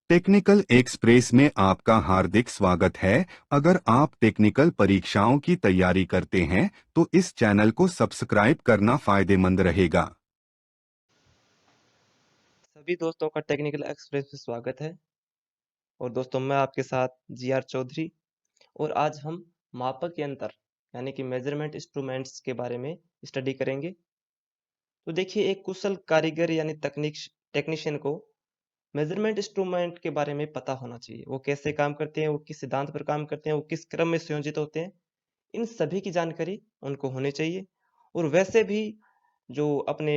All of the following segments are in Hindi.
टेक्निकल एक्सप्रेस में आपका हार्दिक स्वागत है। अगर आप टेक्निकल परीक्षाओं की तैयारी करते हैं तो इस चैनल को सब्सक्राइब करना फायदेमंद रहेगा। सभी दोस्तों का टेक्निकल एक्सप्रेस में स्वागत है। और दोस्तों मैं आपके साथ जीआर चौधरी। और आज हम मापक यंत्र यानी कि मेजरमेंट इंस्ट्रूमेंट्स के बारे में स्टडी करेंगे। तो देखिए, एक कुशल कारीगर यानी तकनीक टेक्नीशियन को मेजरमेंट इंस्ट्रूमेंट के बारे में पता होना चाहिए। वो कैसे काम करते हैं, वो किस सिद्धांत पर काम करते हैं, वो किस क्रम में संयोजित होते हैं, इन सभी की जानकारी उनको होनी चाहिए। और वैसे भी जो अपने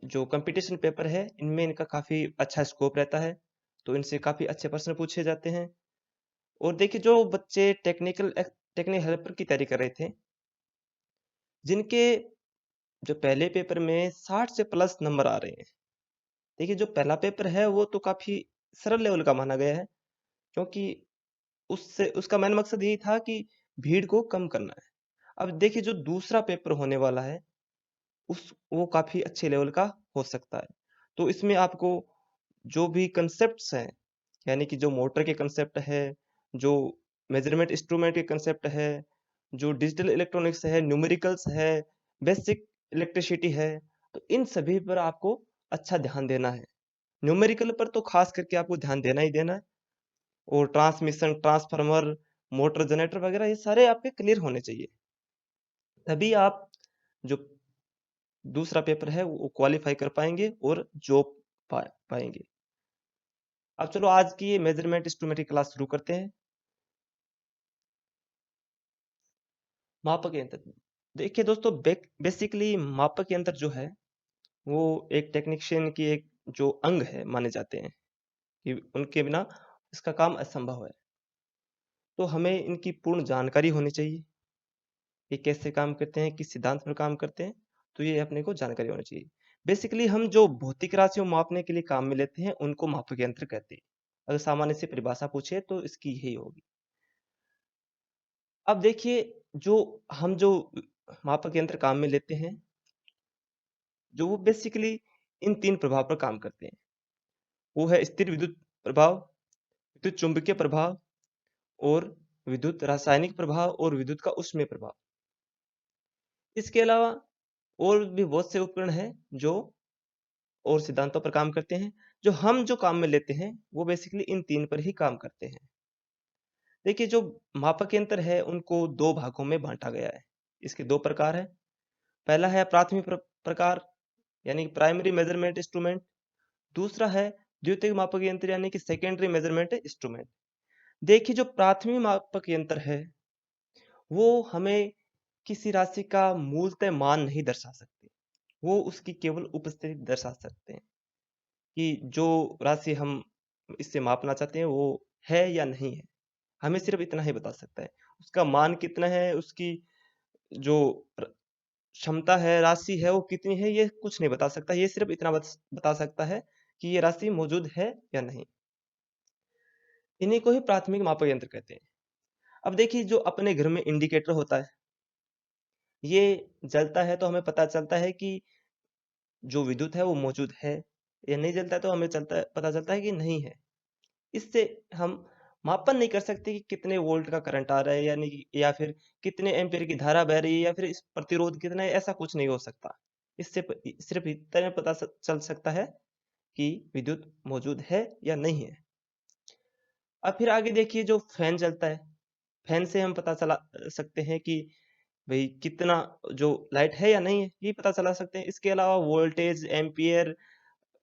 जो कंपटीशन पेपर है, इनमें इनका काफ़ी अच्छा स्कोप रहता है, तो इनसे काफ़ी अच्छे प्रश्न पूछे जाते हैं। और देखिए, जो बच्चे टेक्निकल हेल्पर की तैयारी कर रहे थे, जिनके जो पहले पेपर में 60 से प्लस नंबर आ रहे हैं। देखिए, जो पहला पेपर है वो तो काफ़ी सरल लेवल का माना गया है, क्योंकि उससे उसका मेन मकसद यही था कि भीड़ को कम करना है। अब देखिए, जो दूसरा पेपर होने वाला है, उस वो काफ़ी अच्छे लेवल का हो सकता है। तो इसमें आपको जो भी कंसेप्ट्स हैं, यानी कि जो मोटर के कंसेप्ट है, जो मेजरमेंट इंस्ट्रूमेंट के कंसेप्ट है, जो डिजिटल इलेक्ट्रॉनिक्स है, न्यूमेरिकल्स है, बेसिक इलेक्ट्रिसिटी है, तो इन सभी पर आपको अच्छा ध्यान देना है। न्यूमेरिकल पर तो खास करके आपको ध्यान देना ही देना है। और ट्रांसमिशन, ट्रांसफार्मर, मोटर, जनरेटर वगैरह ये सारे आपके क्लियर होने चाहिए। तभी आप जो दूसरा पेपर है वो क्वालिफाई कर पाएंगे और जॉब पाएंगे। अब चलो आज की ये मेजरमेंट इंस्ट्रूमेंट की क्लास शुरू करते हैं। मापक यंत्र। देखिए दोस्तों, बेसिकली मापक यंत्र जो है वो एक टेक्नीशियन की एक जो अंग है माने जाते हैं, कि उनके बिना इसका काम असंभव है। तो हमें इनकी पूर्ण जानकारी होनी चाहिए। ये कैसे काम करते हैं, किस सिद्धांत पर काम करते हैं, तो ये अपने को जानकारी होनी चाहिए। बेसिकली हम जो भौतिक राशियों मापने के लिए काम में लेते हैं उनको मापक यंत्र कहते हैं। अगर सामान्य से परिभाषा पूछे तो इसकी यही होगी। अब देखिए, जो हम जो मापक यंत्र काम में लेते हैं, जो वो बेसिकली इन 3 प्रभाव पर काम करते हैं। वो है स्थिर विद्युत प्रभाव, विद्युत चुंबकीय प्रभाव और विद्युत रासायनिक प्रभाव और विद्युत का उष्मीय प्रभाव। इसके अलावा और भी बहुत से उपकरण हैं जो और सिद्धांतों पर काम करते हैं। जो काम में लेते हैं वो बेसिकली इन 3 पर ही काम करते हैं। देखिए, जो मापक यंत्र है उनको 2 भागों में बाँटा गया है। इसके 2 प्रकार हैं। पहला है प्राथमिक प्रकार यानी कि प्राइमरी मेजरमेंट इंस्ट्रूमेंट। दूसरा है द्वितीयक मापक यंत्र यानी कि सेकेंडरी मेजरमेंट इंस्ट्रूमेंट। देखिए, जो प्राथमिक मापक यंत्र है वो हमें किसी राशि का मूलतः मान नहीं दर्शा सकते। वो उसकी केवल उपस्थिति दर्शा सकते हैं, कि जो राशि हम इससे मापना चाहते हैं वो है या नहीं है। हमें सिर्फ इतना ही बता सकता है। उसका मान कितना है, उसकी जो क्षमता है, राशि है वो कितनी है, ये कुछ नहीं बता सकता। ये सिर्फ इतना बता सकता है कि ये राशि मौजूद है या नहीं। इन्हीं को ही प्राथमिक मापक यंत्र कहते हैं। अब देखिए, जो अपने घर में इंडिकेटर होता है, ये जलता है तो हमें पता चलता है कि जो विद्युत है वो मौजूद है। या नहीं जलता है तो हमें पता चलता है कि नहीं है। इससे हम मापन नहीं कर सकते कि कितने वोल्ट का करंट आ रहा है, यानी या फिर कितने एम्पीयर की धारा बह रही है, या फिर इस प्रतिरोध कितना है, ऐसा कुछ नहीं हो सकता। इससे सिर्फ इतना पता चल सकता है कि विद्युत मौजूद है या नहीं है। अब फिर आगे देखिए, जो फैन चलता है, फैन से हम पता चला सकते हैं कि भाई कितना जो लाइट है या नहीं है, ये पता चला सकते हैं। इसके अलावा वोल्टेज, एम्पीयर,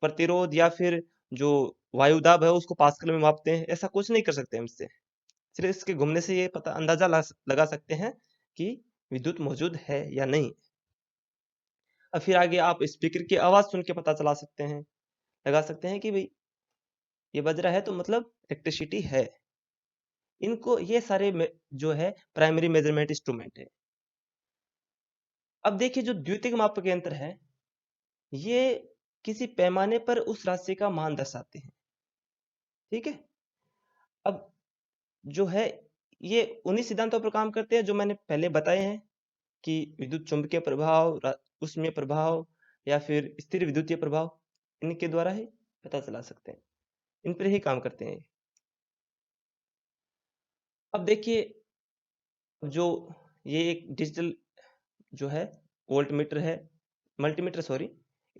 प्रतिरोध या फिर जो वायुदाब है उसको पास्कल में मापते हैं। ऐसा कुछ नहीं कर सकते हम इससे। सिर्फ इसके घूमने से ये पता अंदाजा लगा सकते हैं कि विद्युत मौजूद है या नहीं। अब फिर आगे आप स्पीकर की आवाज़ सुन के पता चला सकते हैं, लगा सकते हैं कि भई ये बज रहा है तो मतलब इलेक्ट्रिसिटी है। इनको ये सारे जो है प्राइमरी मेजरमेंट इंस्ट्रूमेंट है। अब देखिए, जो द्वितीयक मापक यंत्र है, ये किसी पैमाने पर उस राशि का मान दर्शाते हैं। ठीक है? अब जो है ये उन्हीं सिद्धांतों पर काम करते हैं जो मैंने पहले बताए हैं, कि विद्युत चुम्बकीय प्रभाव, उष्मीय प्रभाव या फिर स्थिर विद्युतीय प्रभाव, इनके द्वारा ही पता चला सकते हैं। इन पर ही काम करते हैं। अब देखिए, जो ये एक डिजिटल जो है वोल्टमीटर है, मल्टीमीटर सॉरी,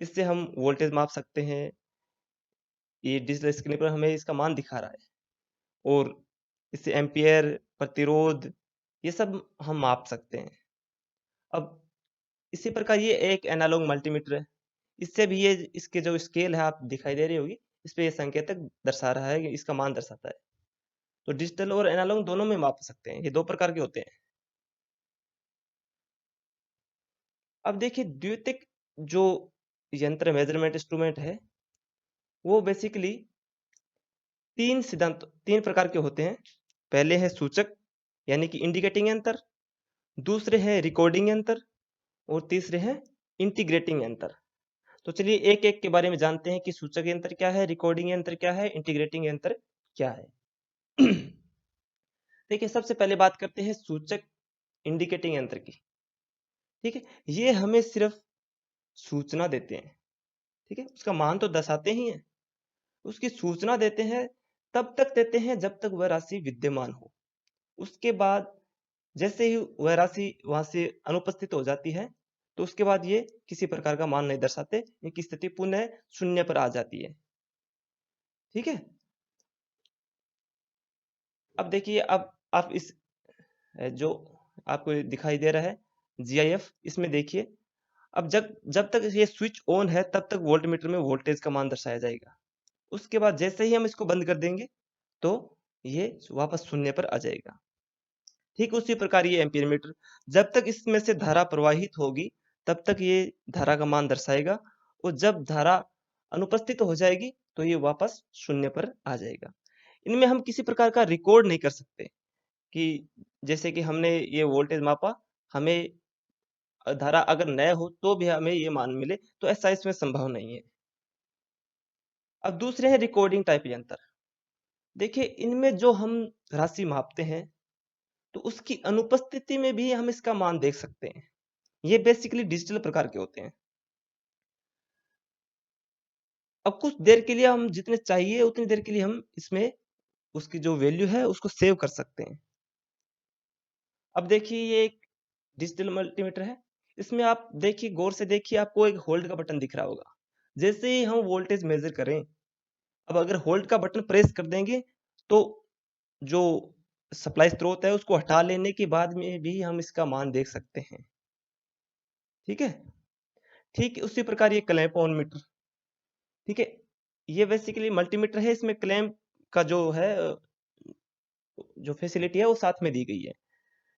इससे हम वोल्टेज माप सकते हैं। ये डिजिटल स्क्रीन पर हमें इसका मान दिखा रहा है और इससे एम्पीयर, प्रतिरोध, ये सब हम माप सकते हैं। अब इसी प्रकार ये एक एनालॉग मल्टीमीटर है। इससे भी ये इसके जो स्केल है आप दिखाई दे रही होगी, इस पे ये संकेतक दर्शा रहा है कि इसका मान दर्शाता है। तो डिजिटल और एनालॉग दोनों में माप सकते हैं। ये 2 प्रकार के होते हैं। अब देखिए द्वितीयक जो यंत्र मेज़रमेंट इंस्ट्रूमेंट है, वो बेसिकली 3 प्रकार के होते हैं। पहले है सूचक यानी कि इंडिकेटिंग यंत्र, दूसरे हैं रिकॉर्डिंग यंत्र और तीसरे हैं इंटीग्रेटिंग यंत्र। तो चलिए एक-एक के बारे में जानते हैं कि सूचक यंत्र क्या है, रिकॉर्डिंग यंत्र क्या है, इंटीग्रेटिंग यंत्र क्या है। देखिए सबसे पहले बात करते हैं सूचक इंडिकेटिंग यंत्र की। ठीक है? ये हमें सिर्फ सूचना देते हैं। ठीक है? उसका मान तो दर्शाते ही हैं। उसकी सूचना देते हैं, तब तक देते हैं जब तक वह राशि विद्यमान हो। उसके बाद जैसे ही वह राशि वहाँ से अनुपस्थित हो जाती है, तो उसके बाद ये किसी प्रकार का मान नहीं दर्शाते, इनकी स्थिति पुनः शून्य पर आ जाती है। ठीक है? अब देखिए अब आप इस जो आपको दिखाई दे रहा है जीआईएफ, इसमें देखिए अब जब जब तक ये स्विच ऑन है तब तक वोल्टमीटर में वोल्टेज का मान दर्शाया जाएगा। उसके बाद जैसे ही हम इसको बंद कर देंगे, तो ये वापस शून्य पर आ जाएगा। ठीक उसी प्रकार ये एम्पीयर मीटर, जब तक इसमें से धारा प्रवाहित होगी, तब तक ये धारा का मान दर्शाएगा और जब धारा अनुपस्थित हो जाएगी, तो ये वापस शून्य पर आ जाएगा। इनमें हम किसी प्रकार का रिकॉर्ड नहीं कर सकते कि जैसे कि हमने ये वोल्टेज मापा, हमें धारा अगर न हो तो भी हमें ये मान मिले, तो ऐसा इसमें संभव नहीं है। अब दूसरे हैं रिकॉर्डिंग टाइप यंत्र। देखिए इनमें जो हम राशि मापते हैं, तो उसकी अनुपस्थिति में भी हम इसका मान देख सकते हैं। ये बेसिकली डिजिटल प्रकार के होते हैं। अब कुछ देर के लिए हम जितने चाहिए उतनी देर के लिए हम इसमें उसकी जो वैल्यू है उसको सेव कर सकते हैं। अब देखिए ये एक डिजिटल मल्टीमीटर है। इसमें आप देखिए गौर से देखिए आपको एक होल्ड का बटन दिख रहा होगा। जैसे ही हम वोल्टेज मेज़र करें, अब अगर होल्ड का बटन प्रेस कर देंगे, तो जो सप्लाई स्रोत है उसको हटा लेने के बाद में भी हम इसका मान देख सकते हैं। ठीक है? ठीक उसी प्रकार ये क्लैंप ऑन मीटर, ठीक है? ये बेसिकली मल्टीमीटर है, इसमें क्लैंप का जो है जो फैसिलिटी है वो साथ में दी गई है।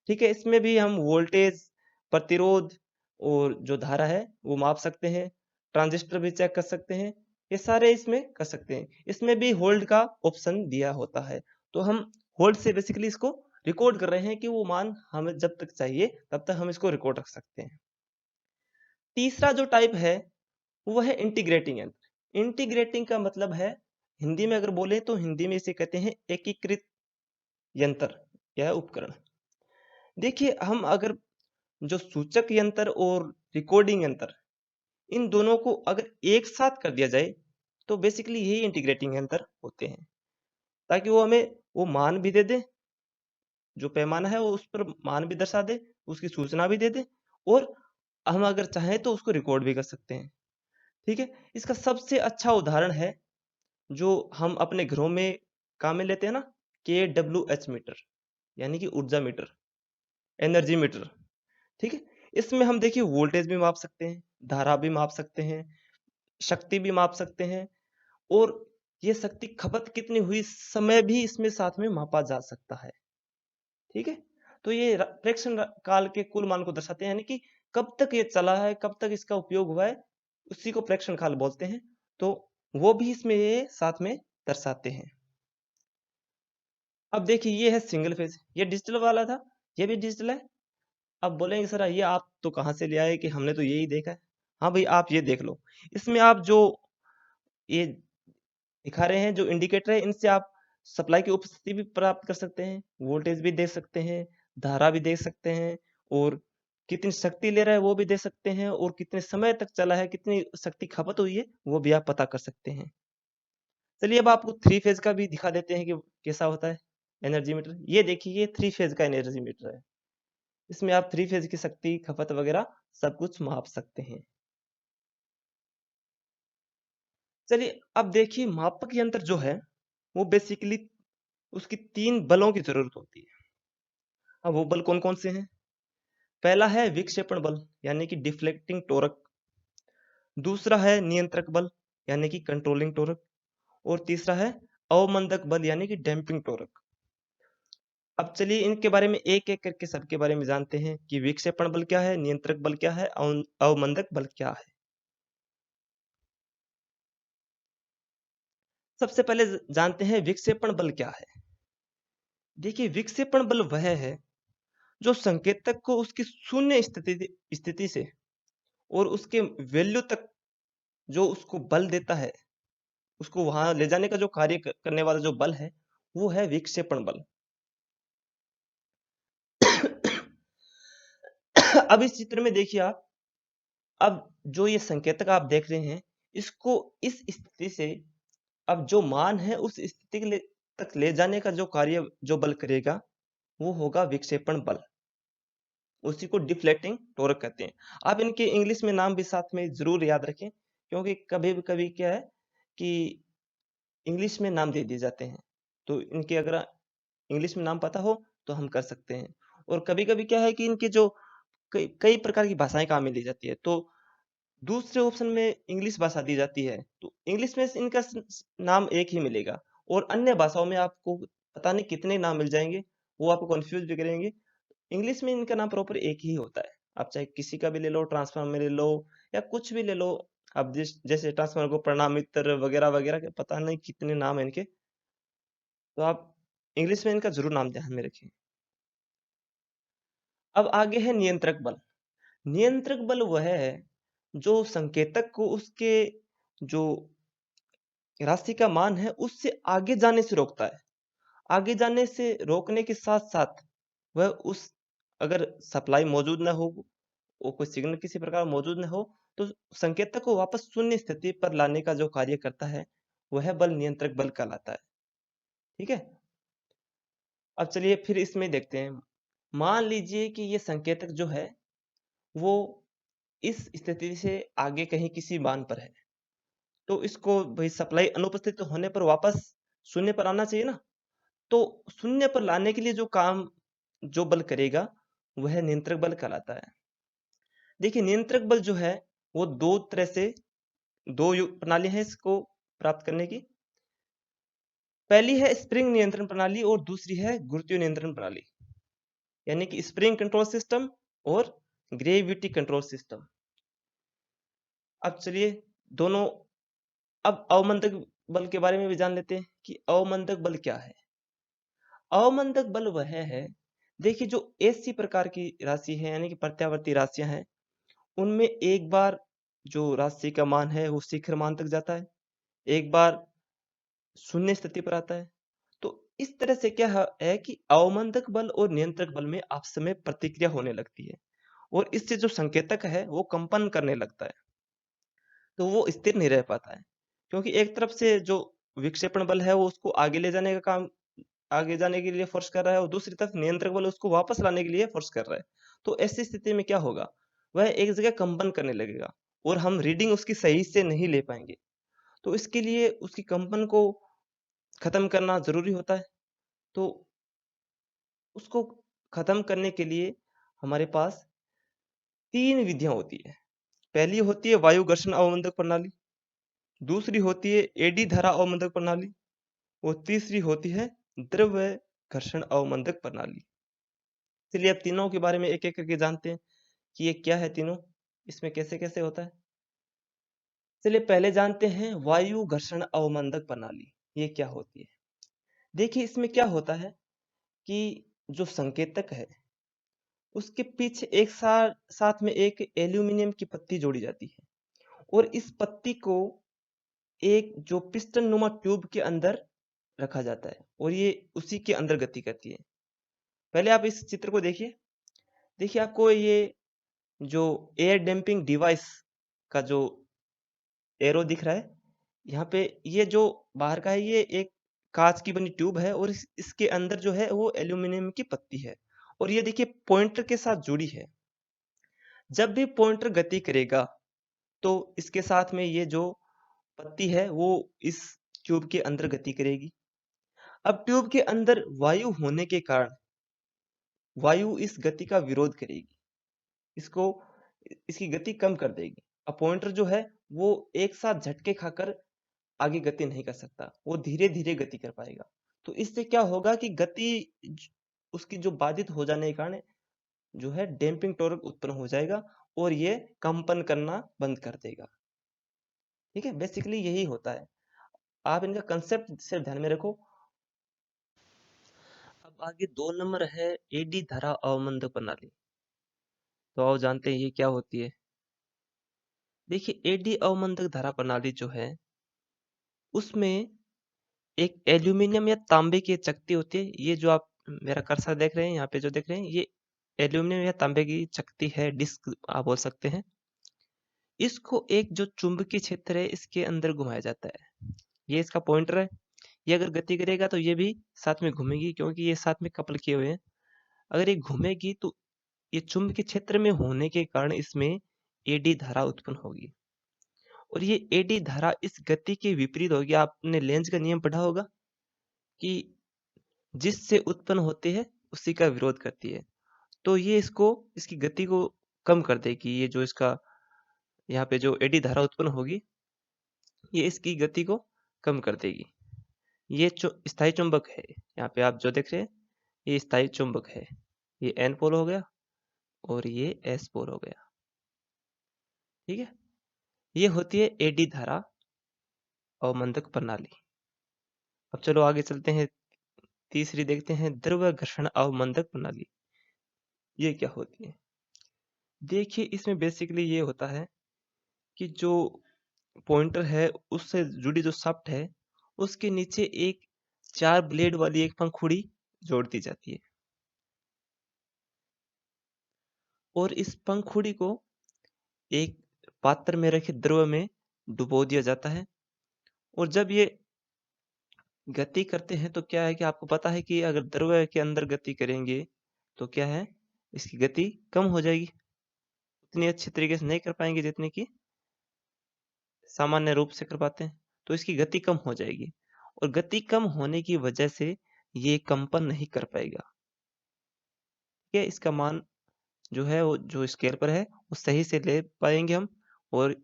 ठीक है? इसमें भी हम वोल्टेज, प्रतिरोध और जो धारा है वो माप सकते हैं। ट्रांजिस्टर भी चेक कर सकते हैं। ये सारे इसमें कर सकते हैं। इसमें भी होल्ड का ऑप्शन दिया होता है। तो हम होल्ड से बेसिकली इसको रिकॉर्ड कर रहे हैं कि वो मान हमें जब तक चाहिए तब तक हम इसको रिकॉर्ड रख सकते हैं। तीसरा जो टाइप है वो है इंटीग्रेटिंग यंत्र। इंटीग्रेटिंग का मतलब है हिंदी में अगर बोले तो हिंदी में इसे कहते हैं एकीकृत यंत्र या उपकरण। देखिए हम अगर जो सूचक यंत्र और रिकॉर्डिंग यंत्र, इन दोनों को अगर एक साथ कर दिया जाए, तो बेसिकली यही इंटीग्रेटिंग यंत्र होते हैं। ताकि वो हमें वो मान भी दे दे, जो पैमाना है वो उस पर मान भी दर्शा दे, उसकी सूचना भी दे दे और हम अगर चाहें तो उसको रिकॉर्ड भी कर सकते हैं। ठीक है? इसका सबसे अच्छा उदाहरण है जो हम अपने घरों में काम में लेते हैं ना, केडब्ल्यूएच मीटर यानी कि ऊर्जा मीटर, एनर्जी मीटर। ठीक है? इसमें हम देखिए वोल्टेज भी माप सकते हैं, धारा भी माप सकते हैं, शक्ति भी माप सकते हैं और ये शक्ति खपत कितनी हुई, समय भी इसमें साथ में मापा जा सकता है। ठीक है? तो ये प्रेक्षण काल के कुल मान को दर्शाते हैं, यानी कि कब तक ये चला है, कब तक इसका उपयोग हुआ है, उसी को प्रेक्षण काल बोलते हैं। तो वो भी इसमें ये साथ में दर्शाते हैं। अब देखिए ये है सिंगल फेज, ये डिजिटल वाला था, ये भी डिजिटल है। अब बोलेंगे सर ये आप तो कहाँ से ले आए कि हमने तो यही देखा है। हाँ भाई आप ये देख लो। इसमें आप जो ये दिखा रहे हैं जो इंडिकेटर है, इनसे आप सप्लाई की उपस्थिति भी प्राप्त कर सकते हैं, वोल्टेज भी देख सकते हैं, धारा भी देख सकते हैं और कितनी शक्ति ले रहा है वो भी देख सकते हैं और कितने समय तक चला है, कितनी शक्ति खपत हुई है, वो भी आप पता कर सकते हैं। चलिए अब आपको 3 फेज़ का भी दिखा देते हैं कि कैसा होता है एनर्जी मीटर। ये देखिए ये 3 फेज़ का एनर्जी मीटर है। इसमें आप 3 फेज़ की शक्ति, खपत वगैरह सब कुछ माप सकते हैं। चलिए अब देखिए मापक यंत्र जो है वो बेसिकली उसकी 3 बलों की ज़रूरत होती है। अब वो बल कौन-कौन से हैं? पहला है विक्षेपण बल यानी कि डिफ्लेक्टिंग टॉर्क। दूसरा है नियंत्रक बल यानी कि कंट्रोलिंग टॉर्क और तीसरा है अवमंदक बल यानी कि डैम्पिंग टॉर्क। अब चलिए इनके बारे में एक-एक करके सबके बारे में जानते हैं कि विक्षेपण बल क्या है, नियंत्रक बल क्या है, अवमंदक बल क्या है। सबसे पहले जानते हैं विक्षेपण बल क्या है। देखिए विक्षेपण बल वह है जो संकेतक को उसकी शून्य स्थिति से और उसके वैल्यू तक जो उसको बल देता है, उसको वहां ले जाने का जो कार्य करने वाला जो बल है, वो है विक्षेपण बल। अब इस चित्र में देखिए आप, अब जो ये संकेतक आप देख रहे हैं, इसको इस स्थिति से अब जो मान है उस स्थिति तक ले जाने का जो कार्य जो बल करेगा, वो होगा विक्षेपण बल। उसी को डिफ्लेक्टिंग टॉर्क कहते हैं। आप इनके इंग्लिश में नाम भी साथ में ज़रूर याद रखें, क्योंकि कभी-कभी क्या है कि इंग्लिश में नाम दे दिए जाते हैं। तो इनके अगर इंग्लिश में नाम पता हो, तो हम कर सकते हैं। और कभी-कभी क्या है कि इनके जो कई कई प्रकार की भाषाएँ काम में ली जाती है, तो दूसरे ऑप्शन में इंग्लिश भाषा दी जाती है, तो इंग्लिश में इनका नाम एक ही मिलेगा और अन्य भाषाओं में आपको पता नहीं कितने नाम मिल जाएँगे, वो आपको कन्फ्यूज़ भी करेंगे। इंग्लिश में इनका नाम प्रॉपर एक ही होता है। आप चाहे किसी का भी ले लो, ट्रांसफ़ार्मर ले लो या कुछ भी ले लो। अब जैसे ट्रांसफ़ार्मर को प्रणामित्र वगैरह-वगैरह के पता नहीं कितने नाम हैं इनके, तो आप इंग्लिश में इनका ज़रूर नाम ध्यान में रखें। अब आगे है नियंत्रक बल। नियंत्रक बल वह है, जो संकेतक को उसके जो राशि का मान है, उससे आगे जाने से रोकता है। आगे जाने से रोकने के साथ-साथ वह उस अगर सप्लाई मौजूद ना हो, वो कोई सिग्नल किसी प्रकार मौजूद ना हो, तो संकेतक को वापस शून्य स्थिति पर लाने का जो कार्य करता है, वह बल नियंत्रक बल कहलाता है। ठीक है? अब चलिए फिर इसमें देखते हैं। मान लीजिए कि ये संकेतक जो है, वो इस स्थिति से आगे कहीं किसी मान पर है। तो इसको भई सप्लाई अनुपस्थित होने पर वापस शून्य पर आना चाहिए ना? तो शून्य पर लाने के लिए जो बल करेगा, वह नियंत्रक बल कहलाता है। देखिए नियंत्रक बल जो है, वो 2 तरह से 2 प्रणाली है इसको प्राप्त करने की। पहली है स्प्रिंग नियंत्रण प्रणाली और दूसरी है गुरुत्वीय नियंत्रण प्रणाली, यानी कि स्प्रिंग कंट्रोल सिस्टम और ग्रेविटी कंट्रोल सिस्टम। अब चलिए दोनों अब अवमंदक बल के बारे में भी जान लेते हैं कि अवमंदक बल क्या है। अवमंदक बल वह है, देखिए जो ऐसी प्रकार की राशि है यानी कि प्रत्यावर्ती राशियां हैं, उनमें एक बार जो राशि का मान है वो शिखर मान तक जाता है, एक बार शून्य स्थिति पर आता है। तो इस तरह से क्या है कि अवमंदक बल और नियंत्रक बल में आपस में प्रतिक्रिया होने लगती है और इससे जो संकेतक है वो कंपन करने लगता है, तो वो स्थिर नहीं रह पाता है, क्योंकि एक तरफ से जो विक्षेपण बल है वो उसको आगे ले जाने का काम आगे जाने के लिए फोर्स कर रहा है और दूसरी तरफ नियंत्रक बल उसको वापस लाने के लिए फोर्स कर रहा है। तो ऐसी स्थिति में क्या होगा, वह एक जगह कंपन करने लगेगा और हम रीडिंग उसकी सही से नहीं ले पाएंगे। तो इसके लिए उसकी कंपन को खत्म करना जरूरी होता है। तो उसको खत्म करने के लिए हमारे पास 3 विधियां होती है। पहली होती है वायु घर्षण अवमंदक प्रणाली, दूसरी होती है एडी धारा अवमंदक प्रणाली और तीसरी होती है द्रव्य घर्षण अवमंदक प्रणाली। चलिए अब तीनों के बारे में एक-एक करके जानते हैं कि ये क्या है तीनों, इसमें कैसे-कैसे होता है। चलिए पहले जानते हैं वायु घर्षण अवमंदक प्रणाली, ये क्या होती है। देखिए इसमें क्या होता है कि जो संकेतक है, उसके पीछे एक साथ में एक एल्यूमीनियम की पत्ती जोड़ी जाती है और इस पत्ती को एक जो पिस्टन नुमा ट्यूब के अंदर रखा जाता है और ये उसी के अंदर गति करती है। पहले आप इस चित्र को देखिए। देखिए आपको ये जो एयर डैम्पिंग डिवाइस का जो एरो दिख रहा है, यहाँ पे ये जो बाहर का है ये एक कांच की बनी ट्यूब है और इसके अंदर जो है वो एल्यूमिनियम की पत्ती है और ये देखिए पॉइंटर के साथ जुड़ी है। जब भी पॉइंटर गति करेगा तो इसके साथ में ये जो पत्ती है वो इस ट्यूब के अंदर गति करेगी। अब ट्यूब के अंदर वायु होने के कारण वायु इस गति का विरोध करेगी, इसको इसकी गति कम कर देगी। अब पॉइंटर जो है वो एक साथ झटके खाकर आगे गति नहीं कर सकता, वो धीरे-धीरे गति कर पाएगा। तो इससे क्या होगा कि उसकी जो बाधित हो जाने के कारण जो है डैम्पिंग टॉर्क उत्पन्न हो जाएगा और ये कंपन करना बंद कर देगा। ठीक है, बेसिकली यही होता है। आप इनका कंसेप्ट सिर्फ ध्यान में रखो। अब आगे 2 नंबर है एडी धारा अवमंदक प्रणाली। तो आओ जानते हैं ये क्या होती है। देखिए एडी अवमंदक धारा प्रणाली जो है उसमें एक एल्यूमिनियम या तांबे की चकती होती है। ये जो आप मेरा कर्सर देख रहे हैं यहाँ पे जो देख रहे हैं ये एल्यूमिनियम या तांबे की चकती है, डिस्क आप बोल सकते हैं। इसको एक जो चुंबकीय क्षेत्र है इसके अंदर घुमाया जाता है। ये इसका पॉइंटर है। ये अगर गति करेगा तो ये भी साथ में घूमेगी क्योंकि ये साथ में कपल किए हुए हैं। अगर ये घूमेगी तो ये चुंबकीय क्षेत्र में होने के कारण इसमें एडी धारा उत्पन्न होगी और ये एडी धारा इस गति के विपरीत होगी। आपने लेंज का नियम पढ़ा होगा कि जिससे उत्पन्न होती है उसी का विरोध करती है। तो ये इसकी गति को कम कर देगी। ये जो इसका यहाँ पे जो एडी धारा उत्पन्न होगी ये इसकी गति को कम कर देगी। ये स्थायी चुंबक है। यहाँ पे आप जो देख रहे हैं ये स्थायी चुंबक है। ये एन पोल हो गया और ये एस पोल हो गया। ठीक है, ये होती है एडी धारा अवमंदक प्रणाली। अब चलो आगे चलते हैं, तीसरी देखते हैं द्रव घर्षण अवमंदक प्रणाली। ये क्या होती है। देखिए इसमें बेसिकली ये होता है कि जो पॉइंटर है उससे जुड़ी जो शाफ्ट है उसके नीचे एक 4 ब्लेड वाली एक पंखुड़ी जोड़ दी जाती है और इस पंखुड़ी को एक पात्र में रखे द्रव में डुबो दिया जाता है और जब ये गति करते हैं तो क्या है कि आपको पता है कि अगर द्रव के अंदर गति करेंगे तो क्या है इसकी गति कम हो जाएगी, उतनी अच्छी तरीके से नहीं कर पाएंगे जितनी कि सामान्य रूप से कर पाते हैं। तो इसकी गति कम हो जाएगी और गति कम होने की वजह से ये कंपन नहीं कर पाएगा। ठीक है, इसका मान जो है वो जो स्केल पर है वो सही से ले पाएंगे हम और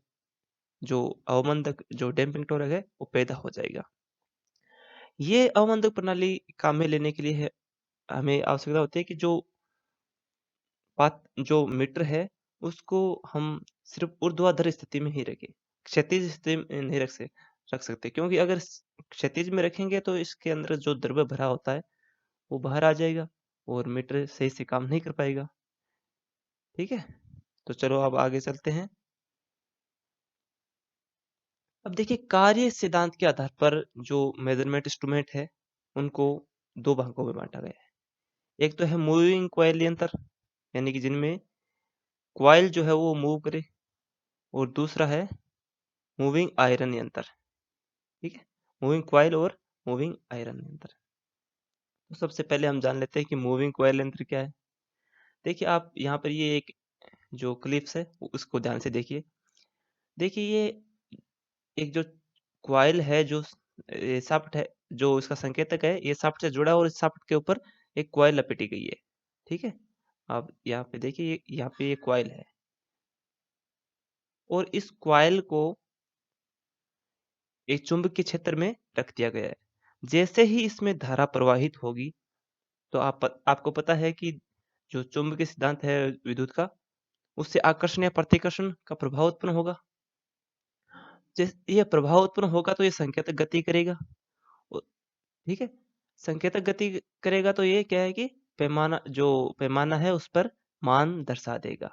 जो अवमंदक जो डैम्पिंग टॉर्क है वो पैदा हो जाएगा। ये अवमंदक प्रणाली काम में लेने के लिए है हमें आवश्यकता होती है कि जो मीटर है उसको हम सिर्फ ऊर्ध्वाधर स्थिति में ही रखें, क्षैतिज स्थिति में नहीं रख सकते क्योंकि अगर क्षैतिज में रखेंगे तो इसके अंदर जो द्रव्य भरा होता है वो बाहर आ जाएगा और मीटर सही से काम नहीं कर पाएगा। ठीक है, तो चलो अब आगे चलते हैं। अब देखिए कार्य सिद्धांत के आधार पर जो मेजरमेंट इंस्ट्रूमेंट है उनको 2 भागों में बांटा गया है। एक तो है मूविंग कॉइल यंत्र, यानी कि जिनमें कॉइल जो है वो मूव करे, और दूसरा है मूविंग आयरन यंत्र। ठीक है, मूविंग कॉइल और मूविंग आयरन यंत्र। तो सबसे पहले हम जान लेते हैं कि मूविंग कॉइल यंत्र क्या है। देखिए आप यहाँ पर ये एक जो क्लिप्स है उसको ध्यान से देखिए। देखिए ये एक जो कॉइल है जो शाफ्ट है जो इसका संकेतक है ये शाफ्ट से जुड़ा है और इस शाफ्ट के ऊपर एक कॉइल लपेटी गई है। ठीक है, आप यहाँ पे देखिए यहाँ पे ये कॉइल है और इस कॉइल को एक चुंबकीय क्षेत्र में रख दिया गया है। जैसे ही इसमें धारा प्रवाहित होगी तो आपको पता है कि जो चुंबकीय सिद्धांत है विद्युत का उससे आकर्षण या प्रतिकर्षण का प्रभाव उत्पन्न होगा। यह प्रभाव उत्पन्न होगा तो ये संकेतक गति करेगा। ठीक है, संकेतक गति करेगा तो ये क्या है कि पैमाना है उस पर मान दर्शा देगा।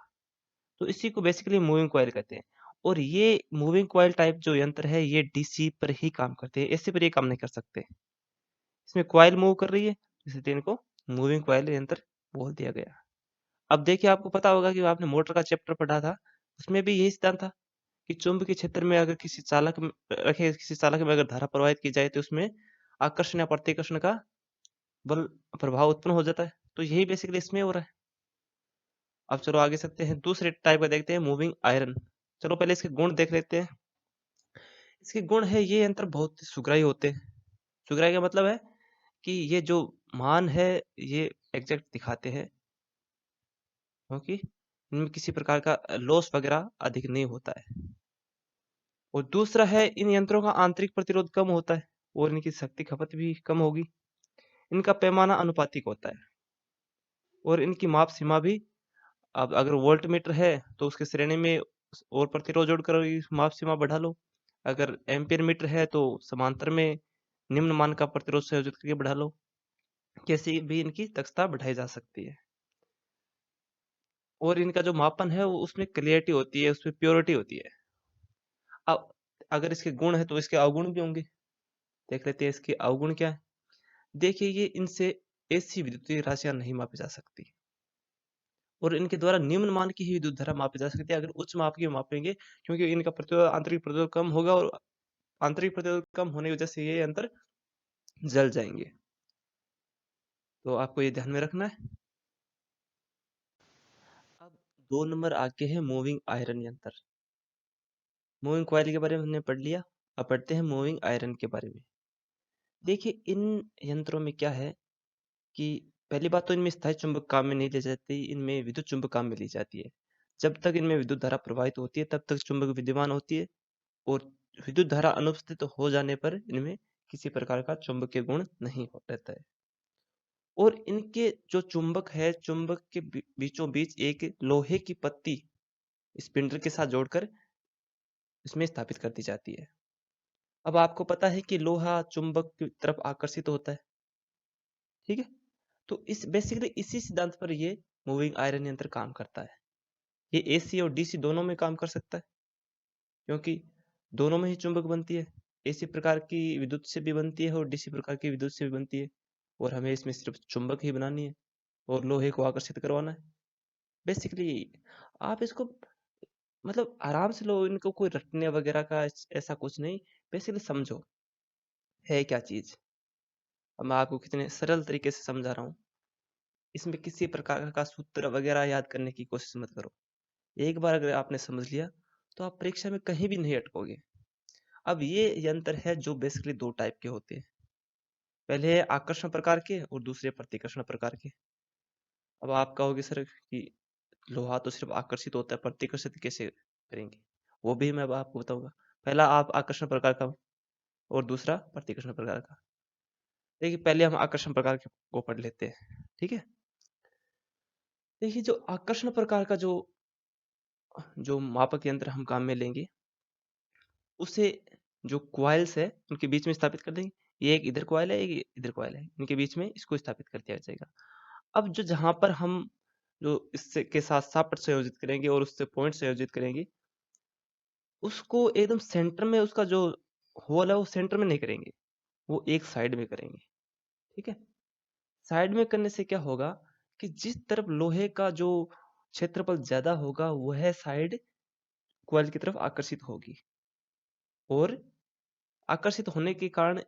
तो इसी को बेसिकली मूविंग कॉइल कहते हैं और ये मूविंग कॉइल टाइप जो यंत्र है ये डीसी पर ही काम करते हैं, एसी पर ये काम नहीं कर सकते। इसमें कॉइल मूव कर रही है इसलिए इनको मूविंग कॉइल यंत्र बोल दिया गया। अब देखिए आपको पता होगा कि आपने मोटर का चैप्टर पढ़ा था उसमें भी यही सिद्धांत था कि चुंबकीय क्षेत्र में अगर किसी चालक में अगर धारा प्रवाहित की जाए तो उसमें आकर्षण या प्रतिकर्षण का बल प्रभाव उत्पन्न हो जाता है। तो यही बेसिकली इसमें हो रहा है। अब चलो आगे चलते हैं, दूसरे टाइप का देखते हैं, मूविंग आयरन। चलो पहले इसके गुण देख लेते हैं। इसके गुण है, ये यंत्र बहुत ही सुग्राही होते हैं। सुग्राही का मतलब है कि ये जो मान है ये एग्जैक्ट दिखाते हैं, क्योंकि इनमें किसी प्रकार का लॉस वगैरह अधिक नहीं होता है। और दूसरा है, इन यंत्रों का आंतरिक प्रतिरोध कम होता है और इनकी शक्ति खपत भी कम होगी। इनका पैमाना अनुपातिक होता है और इनकी माप सीमा भी, अब अगर वोल्ट मीटर है तो उसके श्रेणी में और प्रतिरोध जोड़कर माप सीमा बढ़ा लो। अगर एम्पियर मीटर है तो समांतर में निम्न मान का प्रतिरोध संयोजित करके बढ़ा लो। कैसे भी इनकी दक्षता बढ़ाई जा सकती है। और इनका जो मापन है वो उसमें क्लियरिटी होती है, उसमें प्योरिटी होती है। अब अगर इसके गुण है तो इसके अवगुण भी होंगे। देख लेते हैं इसके अवगुण क्या है। देखिए, ये इनसे ऐसी विद्युतीय राशियां नहीं मापी जा सकती और इनके द्वारा निम्न मान की ही विद्युत धारा मापी जा सकती है। अगर उच्च माप की मापेंगे, क्योंकि इनका प्रतिरोध, आंतरिक प्रतिरोध कम होगा और आंतरिक प्रतिरोध कम होने की वजह से ये यंत्र जल जाएंगे। तो आपको ये ध्यान में रखना है। अब 2 नंबर आगे है मूविंग आयरन यंत्र। मूविंग कॉइल के बारे में हमने पढ़ लिया। अब पढ़ते हैं मूविंग आयरन के बारे में। देखिए, इन यंत्रों में क्या है कि पहली बात तो इनमें स्थायी चुंबक काम में नहीं ली जाती, इनमें विद्युत चुंबक काम में ली जाती है। जब तक इनमें विद्युत धारा प्रवाहित होती है तब तक चुंबक विद्यमान होती है और विद्युत धारा अनुपस्थित हो जाने पर इनमें किसी प्रकार का चुंबकीय गुण नहीं हो रहता है। और इनके जो चुंबक है, चुंबक के बीचों बीच एक लोहे की पत्ती स्पिंडल के साथ जोड़कर इसमें स्थापित कर दी जाती है। अब आपको पता है कि लोहा चुंबक की तरफ आकर्षित होता है, ठीक है। तो इस बेसिकली इसी सिद्धांत पर ये मूविंग आयरन यंत्र काम करता है। ये एसी और डीसी दोनों में काम कर सकता है, क्योंकि दोनों में ही चुंबक बनती है। एसी प्रकार की विद्युत से भी बनती है और डीसी प्रकार की विद्युत से भी बनती है, और हमें इसमें सिर्फ चुंबक ही बनानी है और लोहे को आकर्षित करवाना है। बेसिकली आप इसको मतलब आराम से लो, इनको कोई रटने वगैरह का ऐसा कुछ नहीं। बेसिकली समझो है क्या चीज। अब मैं आपको कितने सरल तरीके से समझा रहा हूँ। इसमें किसी प्रकार का सूत्र वगैरह याद करने की कोशिश मत करो। एक बार अगर आपने समझ लिया तो आप परीक्षा में कहीं भी नहीं अटकोगे। अब ये यंत्र है जो बेसिकली 2 टाइप के होते हैं। पहले है आकर्षण प्रकार के और दूसरे प्रतिकर्षण प्रकार के। अब आप कहोगे सर कि लोहा तो सिर्फ आकर्षित होता है, प्रतिकर्षित कैसे करेंगे? वो भी मैं अब आपको बताऊंगा। पहला आप आकर्षण प्रकार का और दूसरा प्रतिकर्षण प्रकार का। देखिए, पहले हम आकर्षण प्रकार को पढ़ लेते हैं, ठीक है। देखिए, जो आकर्षण प्रकार का जो जो मापक यंत्र हम काम में लेंगे, उसे जो क्वाइल्स है उनके बीच में स्थापित कर देंगे। ये एक इधर क्वाइल है, एक इधर क्वाइल है, इनके बीच में इसको स्थापित कर दिया जाएगा। अब जो जहां पर हम जो इससे के साथ सापट संयोजित करेंगे और उससे पॉइंट संयोजित करेंगे, उसको एकदम सेंटर में, उसका जो होल है वो सेंटर में नहीं करेंगे, वो एक साइड में करेंगे, ठीक है। साइड में करने से क्या होगा कि जिस तरफ लोहे का जो क्षेत्रफल ज्यादा होगा वह साइड क्वाइल की तरफ आकर्षित होगी, और आकर्षित होने के कारण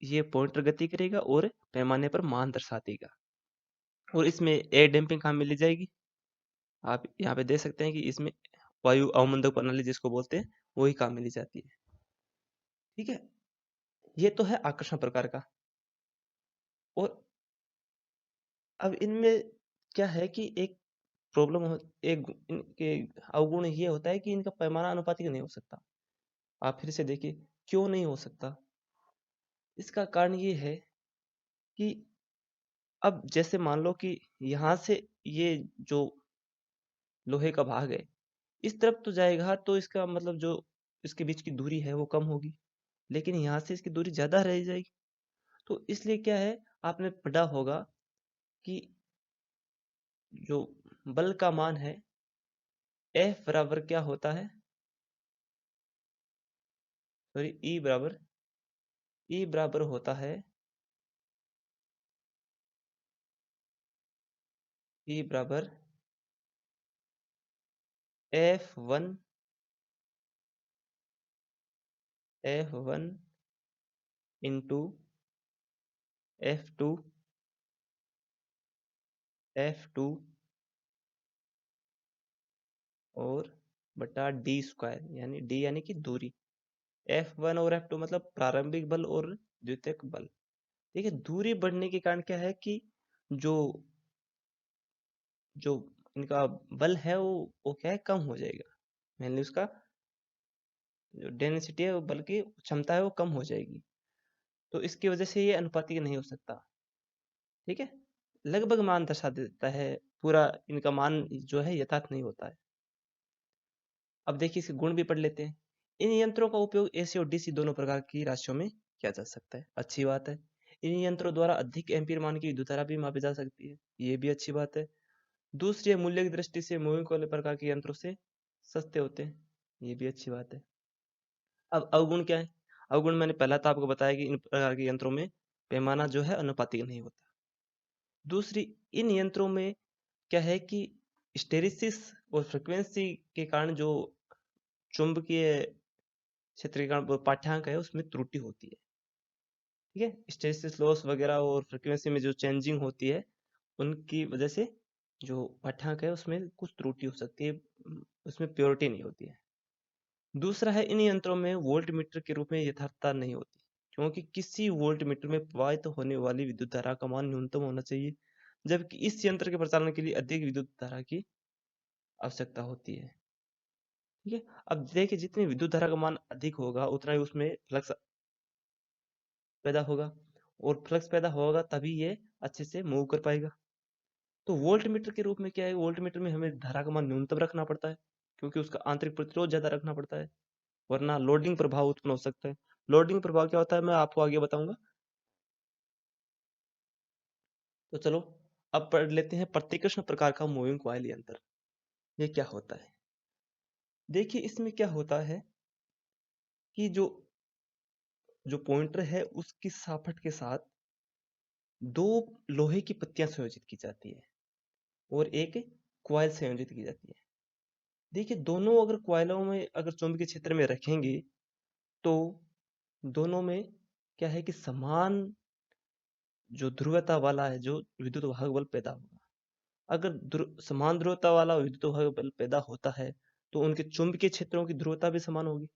ये पॉइंटर गति करेगा और पैमाने पर मान दर्शा देगा, और इसमें एयर डैम्पिंग काम में ली जाएगी। आप यहाँ पे देख सकते हैं कि इसमें वायु अवमंदक प्रणाली जिसको बोलते हैं वही काम में ली जाती है, ठीक है। ये तो है आकर्षण प्रकार का। और अब इनमें क्या है कि एक प्रॉब्लम हो, एक इनके अवगुण ये होता है कि इनका पैमाना अनुपातिक नहीं हो सकता। आप फिर से देखिए क्यों नहीं हो सकता। इसका कारण ये है कि अब जैसे मान लो कि यहाँ से ये जो लोहे का भाग है इस तरफ तो जाएगा, तो इसका मतलब जो इसके बीच की दूरी है वो कम होगी, लेकिन यहाँ से इसकी दूरी ज्यादा रह जाएगी। तो इसलिए क्या है, आपने पढ़ा होगा कि जो बल का मान है F बराबर क्या होता है, सॉरी E बराबर होता है, E बराबर F1 F1 into F2 F2 और बटा डी स्क्वायर, यानी डी यानी कि दूरी। F1 और F2 मतलब प्रारंभिक बल और द्वितीयक बल। देखिए दूरी बढ़ने के कारण क्या है कि जो जो इनका बल है वो क्या है, कम हो जाएगा। मेनली उसका जो डेंसिटी है, वो बल की क्षमता है, वो कम हो जाएगी। तो इसकी वजह से ये अनुपातिक नहीं हो सकता। ठीक है, लगभग मान दर्शा देता है, पूरा इनका मान जो है यथार्थ नहीं होता है। अब देखिए इसके गुण भी पढ़ लेते हैं। इन यंत्रों का उपयोग एसी और डीसी दोनों प्रकार की राशियों में किया जा सकता है, अच्छी बात है। इन यंत्रों द्वारा अधिक एम्पीयर मान की विद्युत धारा भी मापी जा सकती है, ये भी अच्छी बात है। दूसरी है, मूल्य की दृष्टि से मूविंग कॉइल प्रकार के यंत्रों से सस्ते होते हैं, ये भी अच्छी बात है। अब अवगुण क्या है? अवगुण मैंने पहला तो आपको बताया कि इन प्रकार के यंत्रों में पैमाना जो है अनुपातिक नहीं होता। दूसरी, इन यंत्रों में क्या है कि हिस्टैरिसीस और फ्रीक्वेंसी के कारण जो चुंबकीय क्षेत्र के कारण वो पाठ्यांक है उसमें त्रुटि होती है। ठीक है, हिस्टैरिसीस लॉस वगैरह और फ्रीक्वेंसी में जो चेंजिंग होती है, उनकी वजह से जो पाठ्यांक है उसमें कुछ त्रुटि हो सकती है, उसमें प्योरिटी नहीं होती है। दूसरा है, इन यंत्रों में वोल्ट मीटर के रूप में यथार्थता नहीं होती, क्योंकि किसी वोल्ट मीटर में प्रवाहित होने वाली विद्युत धारा का मान न्यूनतम होना चाहिए, जबकि इस यंत्र के प्रचालन के लिए अधिक विद्युत धारा की आवश्यकता होती है। ठीक है, अब देखिए जितनी विद्युत धारा का मान अधिक होगा उतना ही उसमें फ्लक्स पैदा होगा, और फ्लक्स पैदा होगा तभी ये अच्छे से मूव कर पाएगा। तो वोल्ट मीटर के रूप में क्या है, वोल्ट मीटर में हमें धारा का मान न्यूनतम रखना पड़ता है, क्योंकि उसका आंतरिक प्रतिरोध ज्यादा रखना पड़ता है, वरना लोडिंग प्रभाव उत्पन्न हो सकता है। लोडिंग प्रभाव क्या होता है मैं आपको आगे बताऊंगा। तो चलो अब पढ़ लेते हैं प्रतिकृष्ण प्रकार का मूविंग कॉइल यंत्र, ये क्या होता है। देखिए इसमें क्या होता है कि जो जो पॉइंटर है उसकी साफट के साथ दो लोहे की पत्तियां संयोजित की जाती है और एक क्वाइल संयोजित की जाती है। देखिए दोनों अगर क्वाइलों में अगर चुंबकीय क्षेत्र में रखेंगे तो दोनों में क्या है कि समान जो ध्रुवता वाला है जो विद्युत वाहक बल पैदा होगा। अगर समान ध्रुवता वाला विद्युत वाहक बल पैदा होता है तो उनके चुंबकीय क्षेत्रों की ध्रुवता भी समान होगी।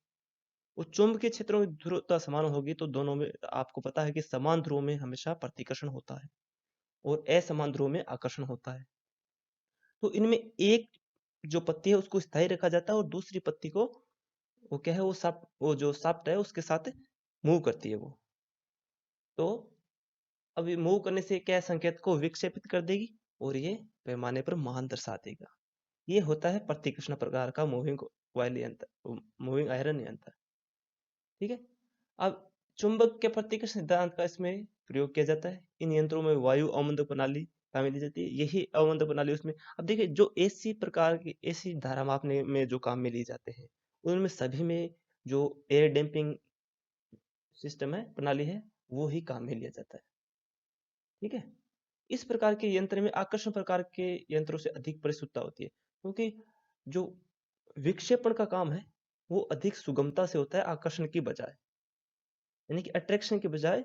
और चुंबकीय क्षेत्रों की ध्रुवता समान होगी तो दोनों में आपको पता है कि समान ध्रुव में हमेशा प्रतिकर्षण होता है और असमान ध्रुव में आकर्षण होता है। तो इनमें एक जो पत्ती है उसको स्थायी रखा जाता है और दूसरी पत्ती को वो क्या है वो जो शाफ्ट है उसके साथ मूव करती है वो। तो अभी मूव करने से क्या संकेत को विक्षेपित कर देगी और ये पैमाने पर मान दर्शा देगा। ये होता है प्रतिकृष्ण प्रकार का मूविंग कॉइल यंत्र, मूविंग आयरन यंत्र। ठीक है, अब चुंबक के प्रतिकृष्ण सिद्धांत का इसमें प्रयोग किया जाता है। इन यंत्रों में वायु अवमंदक प्रणाली शामिल की जाती है, यही अवमंदक प्रणाली उसमें। अब देखिए जो एसी प्रकार की एसी धारा मापने में जो काम में लिए जाते हैं उनमें सभी में जो एयर डैम्पिंग सिस्टम है, प्रणाली है, वो ही काम में लिया जाता है। ठीक है, इस प्रकार के यंत्र में आकर्षण प्रकार के यंत्रों से अधिक परिशुद्धता होती है, क्योंकि जो विक्षेपण का काम है वो अधिक सुगमता से होता है आकर्षण की बजाय, यानी कि अट्रैक्शन के बजाय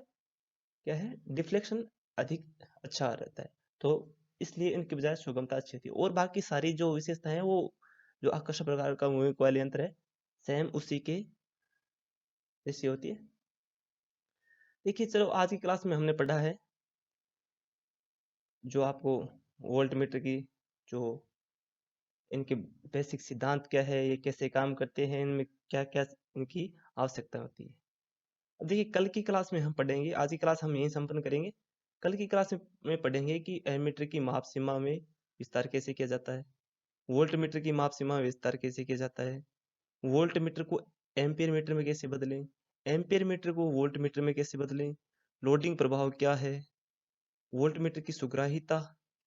क्या है डिफ्लेक्शन अधिक अच्छा रहता है। तो इसलिए इनके बजाय सुगमता अच्छी होती है, और बाकी सारी जो विशेषताएं हैं वो जो आकर्षण प्रकार का मूविंग कॉइल यंत्र है सेम उसी के जैसी होती है। देखिए चलो आज की क्लास में हमने पढ़ा है जो आपको वोल्ट मीटर की जो इनके बेसिक सिद्धांत क्या है, ये कैसे काम करते हैं, इनमें क्या क्या इनकी आवश्यकता होती है। अब देखिए कल की क्लास में हम पढ़ेंगे, आज की क्लास हम यहीं संपन्न करेंगे। कल की क्लास में पढ़ेंगे कि एमीटर की माप सीमा में विस्तार कैसे किया जाता है, वोल्ट मीटर की माप सीमा में विस्तार कैसे किया जाता है, वोल्ट मीटर को एम्पियर मीटर में कैसे बदलें, एम्पियर मीटर को वोल्ट मीटर में कैसे बदलें, लोडिंग प्रभाव क्या है, वोल्ट मीटर की सुग्राहिता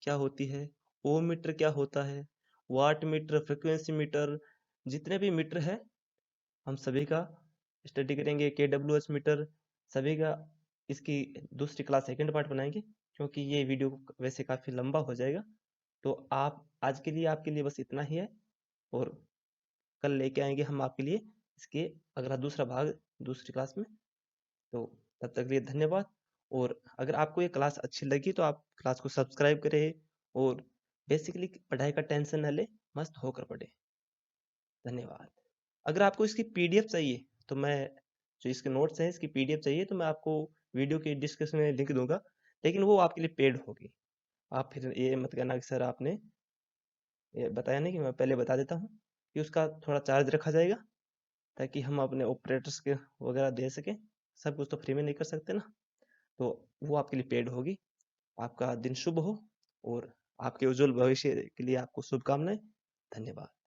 क्या होती है, ओम मीटर क्या होता है, वाट मीटर, फ्रिक्वेंसी मीटर, जितने भी मीटर है हम सभी का स्टडी करेंगे। KWH मीटर सभी का इसकी दूसरी क्लास सेकंड पार्ट बनाएंगे, क्योंकि ये वीडियो वैसे काफी लंबा हो जाएगा। तो आप आज के लिए आपके लिए बस इतना ही है, और कल लेके आएंगे हम आपके लिए इसके अगला दूसरा भाग दूसरी क्लास में। तो तब तक के लिए धन्यवाद। और अगर आपको ये क्लास अच्छी लगी तो आप क्लास को सब्सक्राइब करें और बेसिकली पढ़ाई का टेंशन न लें, मस्त होकर पढ़ें। धन्यवाद। अगर आपको इसकी पीडीएफ चाहिए तो मैं जो इसके नोट्स हैं इसकी पीडीएफ चाहिए तो मैं आपको वीडियो के डिस्क्रिप्शन में लिंक दूंगा, लेकिन वो आपके लिए पेड होगी। आप फिर ये मत कहना कि सर आपने ये बताया नहीं, कि मैं पहले बता देता हूँ कि उसका थोड़ा चार्ज रखा जाएगा ताकि हम अपने ऑपरेटर्स के वगैरह दे सकें। सब कुछ तो फ्री में नहीं कर सकते ना, तो वो आपके लिए पेड होगी। आपका दिन शुभ हो और आपके उज्जवल भविष्य के लिए आपको शुभकामनाएं। धन्यवाद।